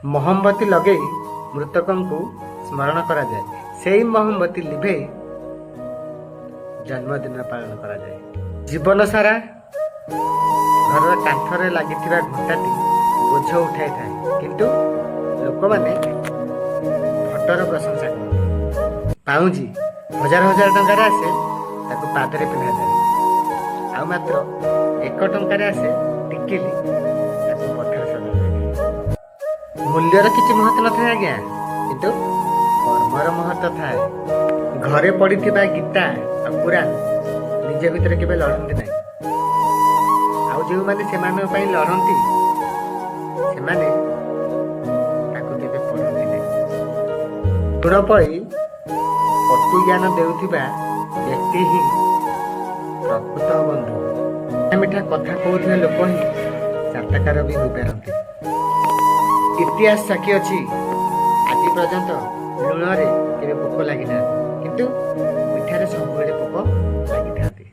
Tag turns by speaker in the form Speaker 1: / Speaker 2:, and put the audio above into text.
Speaker 1: ମହମବତୀ ଲଗେଇ ମୃତକଙ୍କୁ ସ୍ମରଣ କରାଯାଏ। ସେହି ମହମବତୀ ଲିଭେଇ ଜନ୍ମଦିନ ପାଳନ କରାଯାଏ। ଜୀବନ ସାରା ଘରର କାନ୍ଥରେ ଲାଗିଥିବା ଘଣ୍ଟାଟି ବୋଝ ଉଠାଇଥାଏ, କିନ୍ତୁ ଲୋକମାନେ ଫଟୋର ପ୍ରଶଂସା କରନ୍ତି। ପାଉଁଜି ହଜାର ହଜାର ଟଙ୍କାରେ ଆସେ, ତାକୁ ପାଦରେ ପିନ୍ଧାଯାଏ। ଆଉ ମାତ୍ର 1 ଟଙ୍କାରେ ଆସେ ଟିକିଲି, ତାକୁ ପଥର ସଜାଯାଏ। ମୂଲ୍ୟର କିଛି ମହତ୍ଵ ନଥାଏ ଆଜ୍ଞା, କିନ୍ତୁ କର୍ମର ମହତ୍ଵ ଥାଏ। ଘରେ ପଡ଼ିଥିବା ଗୀତା ଆଉ କୁରାନ ନିଜ ଭିତରେ କେବେ ଲଢ଼ନ୍ତି ନାହିଁ। ଆଉ ଯେଉଁମାନେ ସେମାନଙ୍କ ପାଇଁ ଲଢ଼ନ୍ତି, ସେମାନେ ତାକୁ କେବେ ପଢ଼ନ୍ତି ନାହିଁ। ଗୁଣ ପରି କଟୁ ଜ୍ଞାନ ଦେଉଥିବା ବ୍ୟକ୍ତି ହିଁ ପ୍ରକୃତ ବନ୍ଧୁ। ମିଠା କଥା କହୁଥିବା ଲୋକ ହିଁ ଚାଟକାର ବି ହୋଇପାରନ୍ତି। ଇତିହାସ ସାକ୍ଷୀ ଅଛି, ଆଜି ପର୍ଯ୍ୟନ୍ତ ଲୁଣରେ କେବେ ପୋକ ଲାଗିନାହାନ୍ତି, କିନ୍ତୁ